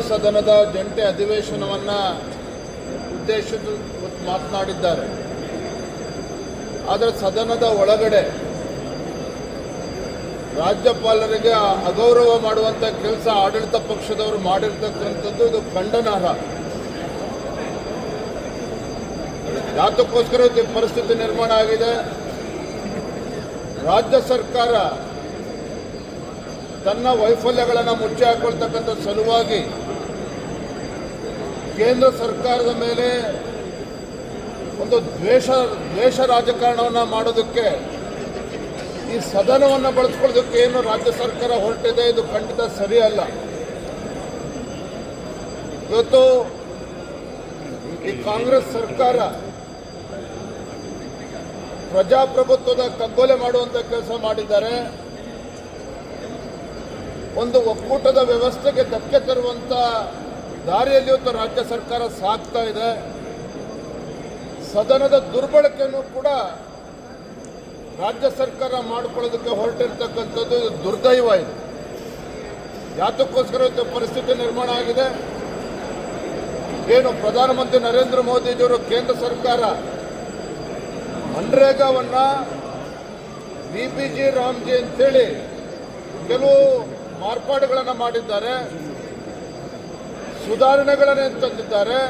ಸದನದ ಜಂಟಿ ಅಧಿವೇಶನವನ್ನು ಉದ್ದೇಶಿಸಿ ಮಾತನಾಡಿದ್ದಾರೆ. ಆದರೆ ಸದನದ ಒಳಗಡೆ ರಾಜ್ಯಪಾಲರಿಗೆ ಅಗೌರವ ಮಾಡುವಂಥ ಕೆಲಸ ಆಡಳಿತ ಪಕ್ಷದವರು ಮಾಡಿರ್ತಕ್ಕಂಥದ್ದು ಇದು ಖಂಡನಾರ್ಹ. ಯಾತಕ್ಕೋಸ್ಕರ ಈ ಪರಿಸ್ಥಿತಿ ನಿರ್ಮಾಣ ಆಗಿದೆ? ರಾಜ್ಯ ಸರ್ಕಾರ ತನ್ನ ವೈಫಲ್ಯಗಳನ್ನು ಮುಚ್ಚಿ ಹಾಕೊಳ್ತಕ್ಕಂಥ ಸಲುವಾಗಿ ಕೇಂದ್ರ ಸರ್ಕಾರದ ಮೇಲೆ ಒಂದು ದ್ವೇಷ ರಾಜಕಾರಣವನ್ನು ಮಾಡೋದಕ್ಕೆ ಈ ಸದನವನ್ನು ಬಳಸ್ಕೊಳ್ಳೋದಕ್ಕೆ ಏನು ರಾಜ್ಯ ಸರ್ಕಾರ ಹೊರಟಿದೆ, ಇದು ಖಂಡಿತ ಸರಿಯಲ್ಲ. ಇವತ್ತು ಈ ಕಾಂಗ್ರೆಸ್ ಸರ್ಕಾರ ಪ್ರಜಾಪ್ರಭುತ್ವದ ಕಗ್ಗೊಲೆ ಮಾಡುವಂಥ ಕೆಲಸ ಮಾಡಿದ್ದಾರೆ. ಒಂದು ಒಕ್ಕೂಟದ ವ್ಯವಸ್ಥೆಗೆ ಧಕ್ಕೆ ತರುವಂಥ ದಾರಿಯಲ್ಲಿ ಇವತ್ತು ರಾಜ್ಯ ಸರ್ಕಾರ ಸಾಗ್ತಾ ಇದೆ. ಸದನದ ದುರ್ಬಳಕೆಯನ್ನು ಕೂಡ ರಾಜ್ಯ ಸರ್ಕಾರ ಮಾಡಿಕೊಳ್ಳೋದಕ್ಕೆ ಹೊರಟಿರ್ತಕ್ಕಂಥದ್ದು ದುರ್ದೈವ. ಇದು ಯಾತಕ್ಕೋಸ್ಕರ ಇವತ್ತು ಪರಿಸ್ಥಿತಿ ನಿರ್ಮಾಣ ಆಗಿದೆ? ಏನು ಪ್ರಧಾನಮಂತ್ರಿ ನರೇಂದ್ರ ಮೋದಿಜಿಯವರು ಕೇಂದ್ರ ಸರ್ಕಾರ ಮನ್ರೇಗಾವನ್ನು ವಿಬಿಜಿ ರಾಮ್ಜಿ ಅಂತೇಳಿ ಕೆಲವು ಮಾರ್ಪಾಡುಗಳನ್ನು ಮಾಡಿದ್ದಾರೆ, ಸುಧಾರಣೆಗಳನ್ನು ತಂದಿದ್ದಾರೆ.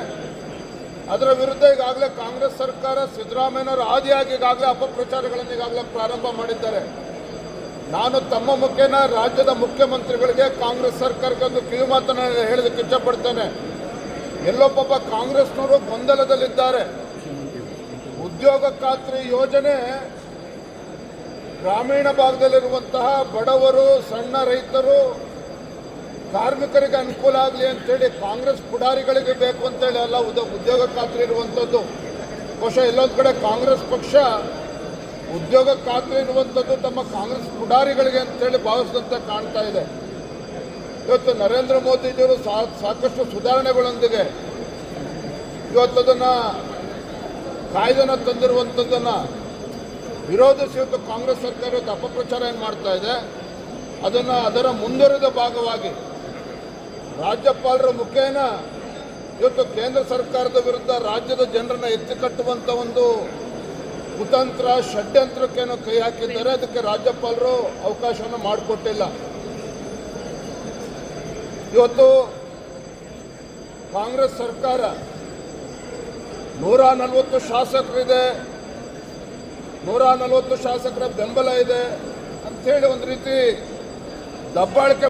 ಅದರ ವಿರುದ್ಧ ಈಗಾಗಲೇ ಕಾಂಗ್ರೆಸ್ ಸರ್ಕಾರ ಸಿದ್ದರಾಮಯ್ಯನವರ ಆದಿಯಾಗಿ ಈಗಾಗಲೇ ಅಪಪ್ರಚಾರಗಳನ್ನು ಈಗಾಗಲೇ ಪ್ರಾರಂಭ ಮಾಡಿದ್ದಾರೆ. ನಾನು ತಮ್ಮ ಮುಖೇನ ರಾಜ್ಯದ ಮುಖ್ಯಮಂತ್ರಿಗಳಿಗೆ ಕಾಂಗ್ರೆಸ್ ಸರ್ಕಾರಕ್ಕೆ ಒಂದು ಕಿವಿ ಮಾತನ್ನು ಹೇಳೋದಕ್ಕೆ ಇಷ್ಟಪಡ್ತೇನೆ. ಎಲ್ಲೋ ಪಾಪ ಕಾಂಗ್ರೆಸ್ನವರು ಗೊಂದಲದಲ್ಲಿದ್ದಾರೆ. ಉದ್ಯೋಗ ಖಾತ್ರಿ ಯೋಜನೆ ಗ್ರಾಮೀಣ ಭಾಗದಲ್ಲಿರುವಂತಹ ಬಡವರು, ಸಣ್ಣ ರೈತರು, ಕಾರ್ಮಿಕರಿಗೆ ಅನುಕೂಲ ಆಗಲಿ ಅಂತೇಳಿ ಕಾಂಗ್ರೆಸ್ ಪುಡಾರಿಗಳಿಗೆ ಬೇಕು ಅಂತೇಳಿ ಅಲ್ಲ ಉದ್ಯೋಗ ಖಾತ್ರಿ ಇರುವಂಥದ್ದು. ಬಹುಶಃ ಎಲ್ಲೊಂದು ಕಡೆ ಕಾಂಗ್ರೆಸ್ ಪಕ್ಷ ಉದ್ಯೋಗ ಖಾತ್ರಿ ಇರುವಂಥದ್ದು ತಮ್ಮ ಕಾಂಗ್ರೆಸ್ ಪುಡಾರಿಗಳಿಗೆ ಅಂತೇಳಿ ಭಾವಿಸಿದಂತೆ ಕಾಣ್ತಾ ಇದೆ. ಇವತ್ತು ನರೇಂದ್ರ ಮೋದಿಜಿಯವರು ಸಾಕಷ್ಟು ಸುಧಾರಣೆಗಳೊಂದಿಗೆ ಇವತ್ತದನ್ನು ಕಾಯ್ದೆನ ತಂದಿರುವಂಥದ್ದನ್ನು ವಿರೋಧಿಸಿ ಇವತ್ತು ಕಾಂಗ್ರೆಸ್ ಸರ್ಕಾರ ಇವತ್ತು ಅಪಪ್ರಚಾರ ಏನು ಮಾಡ್ತಾ ಇದೆ, ಅದರ ಮುಂದುವರಿದ ಭಾಗವಾಗಿ ರಾಜ್ಯಪಾಲರ ಮುಖೇನ ಇವತ್ತು ಕೇಂದ್ರ ಸರ್ಕಾರದ ವಿರುದ್ಧ ರಾಜ್ಯದ ಜನರನ್ನು ಎತ್ತಿಕಟ್ಟುವಂಥ ಒಂದು ಕುತಂತ್ರ, ಷಡ್ಯಂತ್ರಕ್ಕೇನೋ ಕೈ ಹಾಕಿದ್ದಾರೆ. ಅದಕ್ಕೆ ರಾಜ್ಯಪಾಲರು ಅವಕಾಶವನ್ನು ಮಾಡಿಕೊಟ್ಟಿಲ್ಲ. ಇವತ್ತು ಕಾಂಗ್ರೆಸ್ ಸರ್ಕಾರ 140 ಶಾಸಕರಿದೆ, 140 ಶಾಸಕರ ಬೆಂಬಲ ಇದೆ ಅಂಥೇಳಿ ಒಂದು ರೀತಿ ದಬ್ಬಾಳಿಕೆ